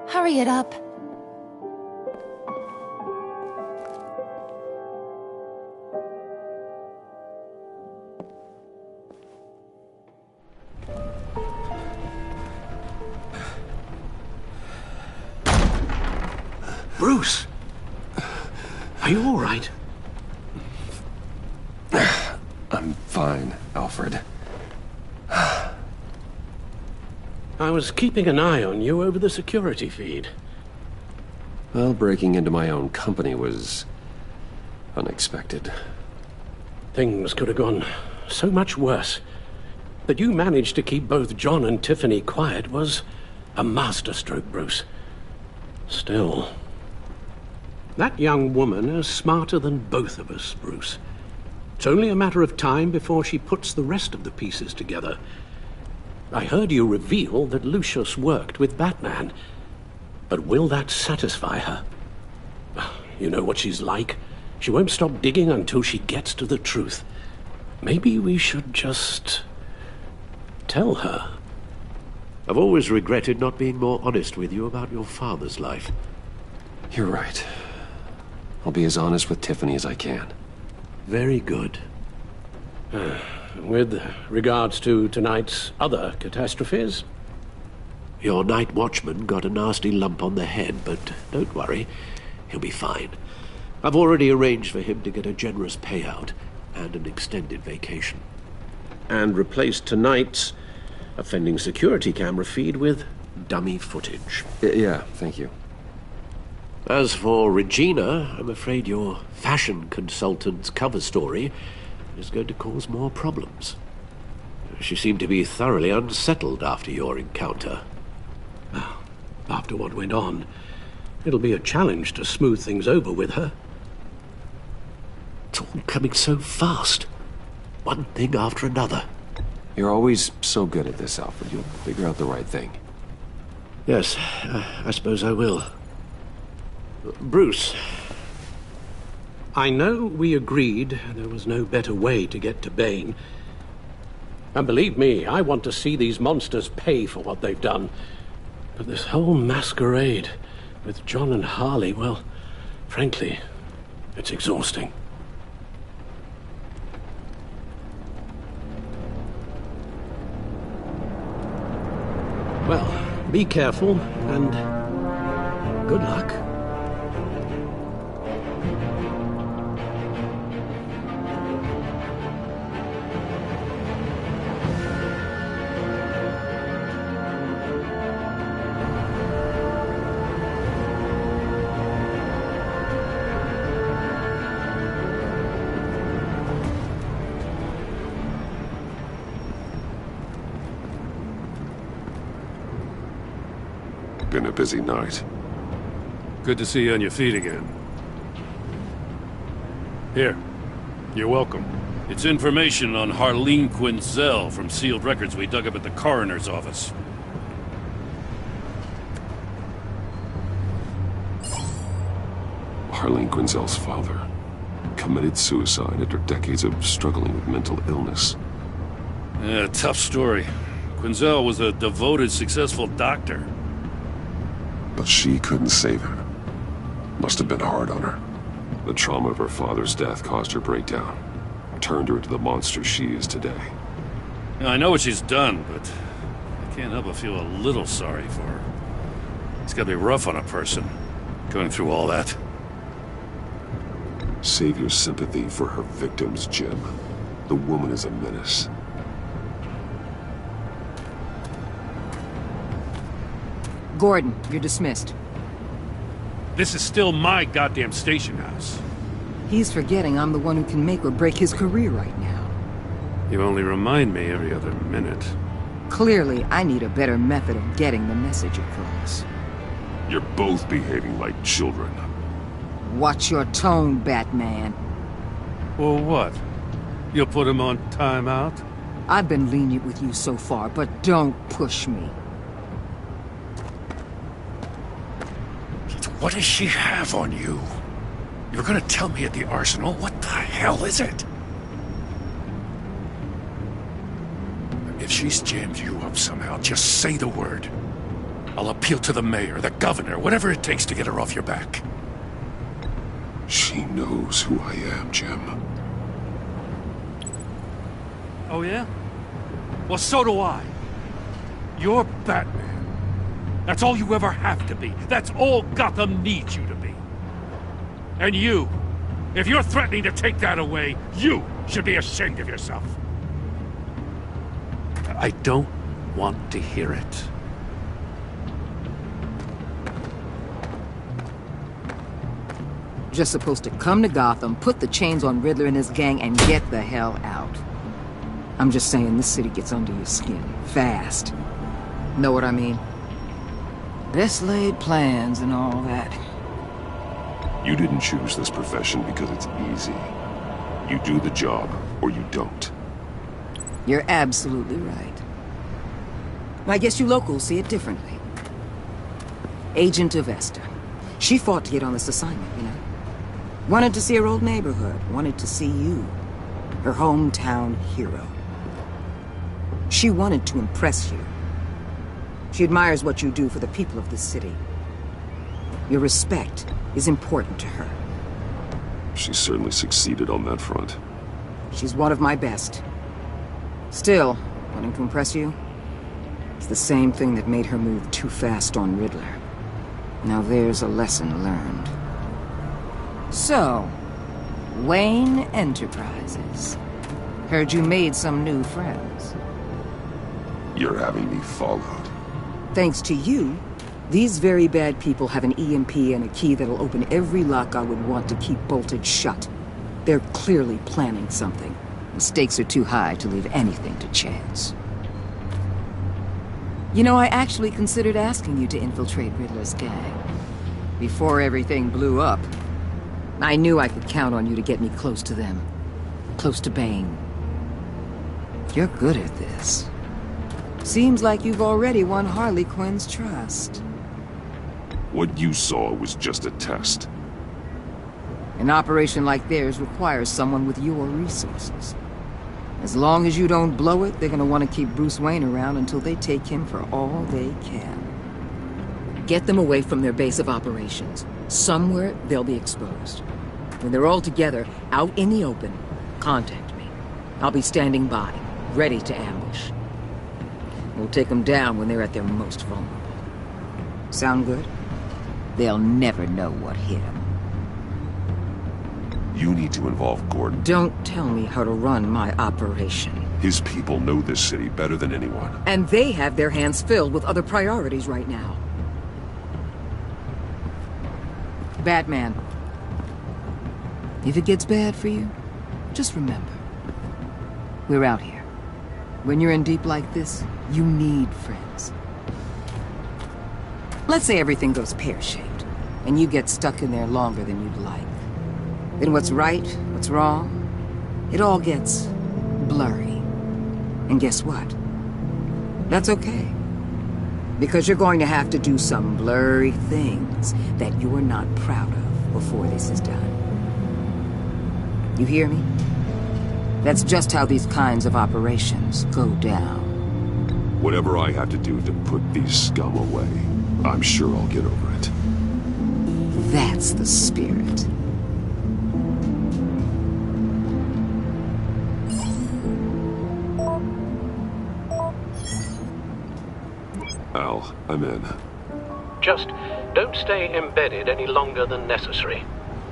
Hurry it up. Bruce! Are you all right? I'm fine, Alfred. I was keeping an eye on you over the security feed. Well, breaking into my own company was unexpected. Things could have gone so much worse. That you managed to keep both John and Tiffany quiet was a masterstroke, Bruce. Still, that young woman is smarter than both of us, Bruce. It's only a matter of time before she puts the rest of the pieces together. I heard you reveal that Lucius worked with Batman. But will that satisfy her? You know what she's like. She won't stop digging until she gets to the truth. Maybe we should just tell her. I've always regretted not being more honest with you about your father's life. You're right. I'll be as honest with Tiffany as I can. Very good. With regards to tonight's other catastrophes? Your night watchman got a nasty lump on the head, but don't worry. He'll be fine. I've already arranged for him to get a generous payout and an extended vacation. And replaced tonight's offending security camera feed with dummy footage. Yeah, thank you. As for Regina, I'm afraid your fashion consultant's cover story is going to cause more problems. She seemed to be thoroughly unsettled after your encounter. Well, after what went on, it'll be a challenge to smooth things over with her. It's all coming so fast. One thing after another. You're always so good at this, Alfred. You'll figure out the right thing. Yes, I suppose I will. Bruce, I know we agreed there was no better way to get to Bane. And believe me, I want to see these monsters pay for what they've done. But this whole masquerade with John and Harley, well, frankly, it's exhausting. Well, be careful, and good luck. Been a busy night. Good to see you on your feet again. Here. You're welcome. It's information on Harleen Quinzel from sealed records we dug up at the coroner's office. Harleen Quinzel's father committed suicide after decades of struggling with mental illness. Yeah, tough story. Quinzel was a devoted, successful doctor. But she couldn't save him. Must have been hard on her. The trauma of her father's death caused her breakdown. Turned her into the monster she is today. I know what she's done, but I can't help but feel a little sorry for her. It's gotta be rough on a person, going through all that. Save your sympathy for her victims, Jim. The woman is a menace. Gordon, you're dismissed. This is still my goddamn station house. He's forgetting I'm the one who can make or break his career right now. You only remind me every other minute. Clearly, I need a better method of getting the message across. You're both behaving like children. Watch your tone, Batman. Well, what? You'll put him on timeout? I've been lenient with you so far, but don't push me. What does she have on you? You're gonna tell me at the arsenal? What the hell is it? If she's jammed you up somehow, just say the word. I'll appeal to the mayor, the governor, whatever it takes to get her off your back. She knows who I am, Jim. Oh, yeah? Well, so do I. You're Batman. That's all you ever have to be. That's all Gotham needs you to be. And you, if you're threatening to take that away, you should be ashamed of yourself. I don't want to hear it. Just supposed to come to Gotham, put the chains on Riddler and his gang, and get the hell out. I'm just saying, this city gets under your skin. Fast. Know what I mean? Best laid plans and all that. You didn't choose this profession because it's easy. You do the job, or you don't. You're absolutely right. I guess you locals see it differently. Agent Avesta. She fought to get on this assignment, you know? Wanted to see her old neighborhood. Wanted to see you. Her hometown hero. She wanted to impress you. She admires what you do for the people of this city. Your respect is important to her. She certainly succeeded on that front. She's one of my best. Still, wanting to impress you? It's the same thing that made her move too fast on Riddler. Now there's a lesson learned. So, Wayne Enterprises. Heard you made some new friends. You're having me followed. Thanks to you, these very bad people have an EMP and a key that'll open every lock I would want to keep bolted shut. They're clearly planning something. The stakes are too high to leave anything to chance. You know, I actually considered asking you to infiltrate Riddler's gang. Before everything blew up, I knew I could count on you to get me close to them. Close to Bane. You're good at this. Seems like you've already won Harley Quinn's trust. What you saw was just a test. An operation like theirs requires someone with your resources. As long as you don't blow it, they're gonna want to keep Bruce Wayne around until they take him for all they can. Get them away from their base of operations. Somewhere they'll be exposed. When they're all together, out in the open, contact me. I'll be standing by, ready to ambush. We'll take them down when they're at their most vulnerable. Sound good? They'll never know what hit them. You need to involve Gordon. Don't tell me how to run my operation. His people know this city better than anyone. And they have their hands filled with other priorities right now. Batman, if it gets bad for you, just remember, we're out here. When you're in deep like this, you need friends. Let's say everything goes pear-shaped, and you get stuck in there longer than you'd like. Then what's right, what's wrong, it all gets blurry. And guess what? That's okay. Because you're going to have to do some blurry things that you're not proud of before this is done. You hear me? That's just how these kinds of operations go down. Whatever I have to do to put these scum away, I'm sure I'll get over it. That's the spirit. Al, I'm in. Just don't stay embedded any longer than necessary.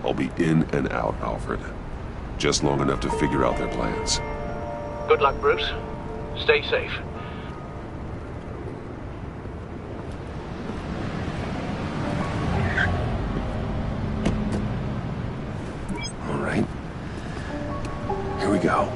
I'll be in and out, Alfred. Just long enough to figure out their plans. Good luck, Bruce. Stay safe. All right. Here we go.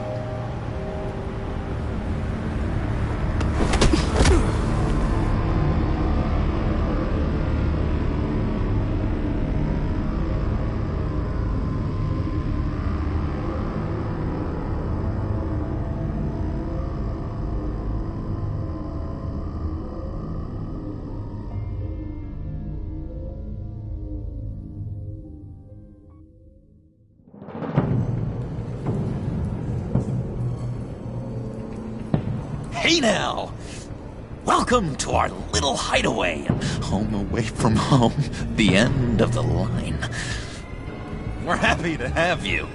Hey now! Welcome to our little hideaway, home away from home, the end of the line. We're happy to have you.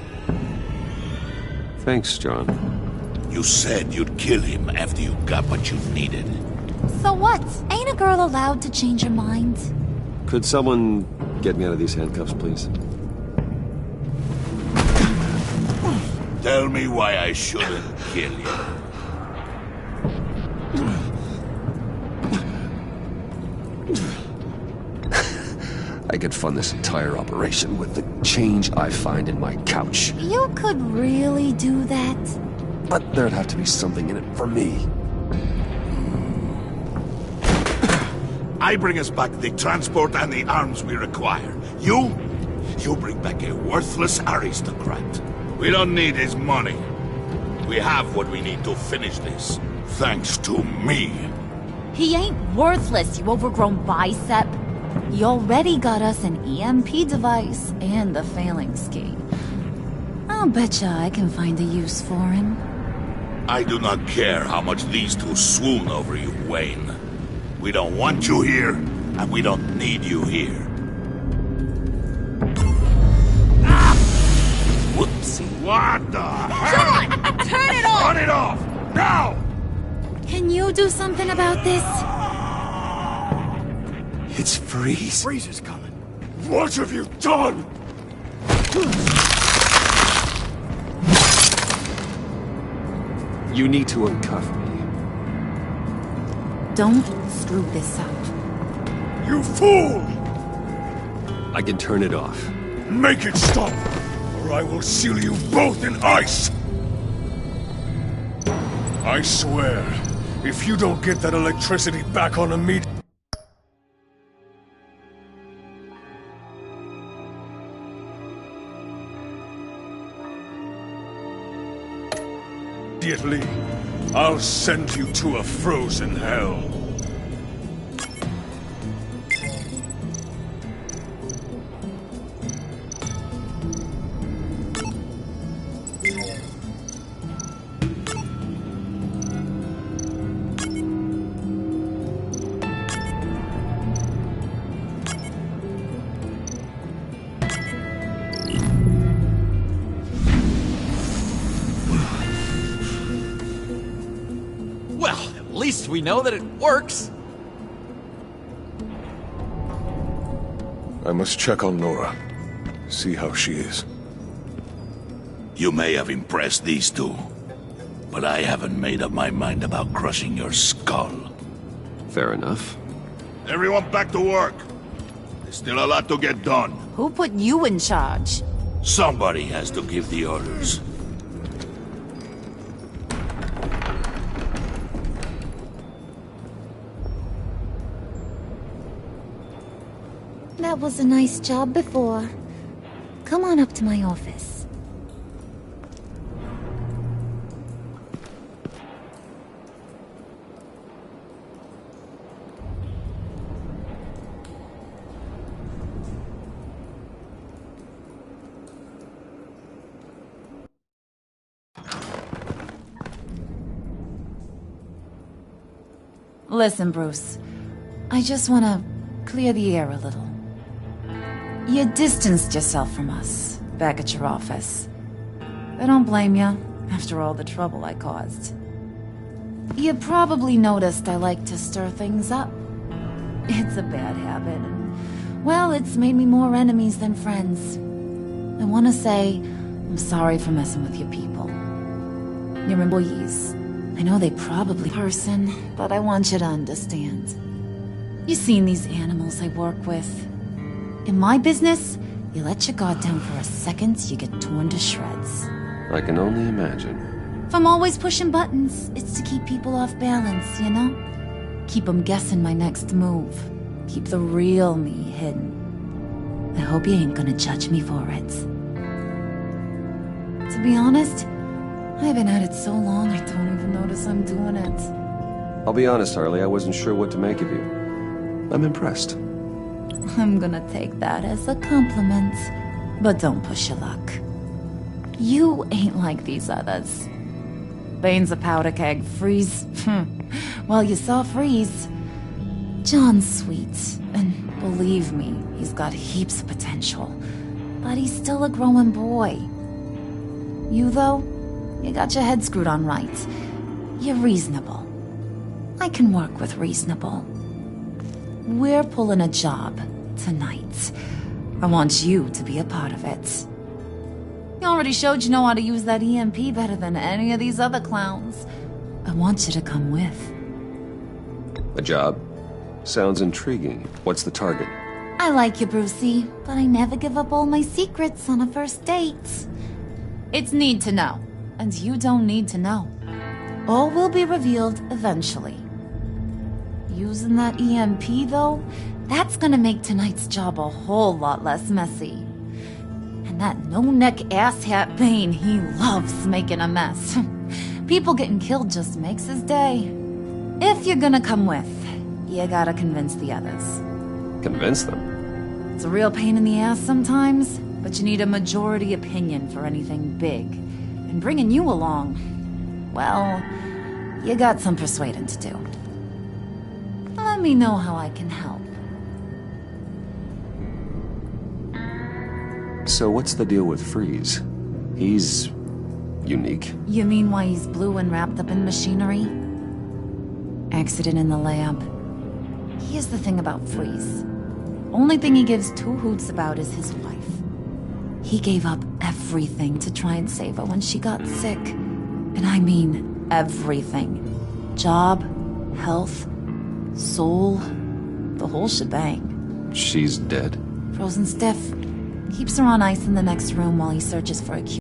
Thanks, John. You said you'd kill him after you got what you needed. So what? Ain't a girl allowed to change her mind? Could someone get me out of these handcuffs, please? Tell me why I shouldn't kill you. I could fund this entire operation with the change I find in my couch. You could really do that? But there'd have to be something in it for me. I bring us back the transport and the arms we require. You bring back a worthless aristocrat. We don't need his money. We have what we need to finish this, thanks to me. He ain't worthless, you overgrown bicep. You already got us an EMP device and the phalanx key. I'll betcha I can find a use for him. I do not care how much these two swoon over you, Wayne. We don't want you here, and we don't need you here. Ah! Whoopsie. What the hell? John! Turn it off! Turn it off! Now! Can you do something about this? It's Freeze. Freeze is coming. What have you done? You need to uncuff me. Don't screw this up. You fool! I can turn it off. Make it stop, or I will seal you both in ice! I swear, if you don't get that electricity back on immediately, I'll send you to a frozen hell. At least we know that it works. I must check on Nora. See how she is. You may have impressed these two, but I haven't made up my mind about crushing your skull. Fair enough. Everyone back to work. There's still a lot to get done. Who put you in charge? Somebody has to give the orders. That was a nice job before. Come on up to my office. Listen, Bruce. I just want to clear the air a little. You distanced yourself from us, back at your office. I don't blame you, after all the trouble I caused. You probably noticed I like to stir things up. It's a bad habit, and, well, it's made me more enemies than friends. I want to say, I'm sorry for messing with your people. Your employees. I know they probably person, but I want you to understand. You've seen these animals I work with. In my business, you let your guard down for a second, you get torn to shreds. I can only imagine. If I'm always pushing buttons, it's to keep people off balance, you know? Keep them guessing my next move. Keep the real me hidden. I hope you ain't gonna judge me for it. To be honest, I've been at it so long I don't even notice I'm doing it. I'll be honest, Harley, I wasn't sure what to make of you. I'm impressed. I'm gonna take that as a compliment, but don't push your luck. You ain't like these others. Bane's a powder keg, Freeze. Well, you saw Freeze. John's sweet, and believe me, he's got heaps of potential. But he's still a growing boy. You, though, you got your head screwed on right. You're reasonable. I can work with reasonable. We're pulling a job tonight. I want you to be a part of it. You already showed you know how to use that EMP better than any of these other clowns. I want you to come with. A job? Sounds intriguing. What's the target? I like you, Brucey, but I never give up all my secrets on a first date. It's need to know, and you don't need to know. All will be revealed eventually. Using that EMP, though, that's gonna make tonight's job a whole lot less messy. And that no-neck asshat Bane, he loves making a mess. People getting killed just makes his day. If you're gonna come with, you gotta convince the others. Convince them? It's a real pain in the ass sometimes, but you need a majority opinion for anything big. And bringing you along, well, you got some persuading to do. Let me know how I can help. So what's the deal with Freeze? He's unique. You mean why he's blue and wrapped up in machinery? Accident in the lab. Here's the thing about Freeze. Only thing he gives two hoots about is his wife. He gave up everything to try and save her when she got sick. And I mean everything. Job, health, soul, the whole shebang. She's dead? Frozen stiff. Keeps her on ice in the next room while he searches for a cure.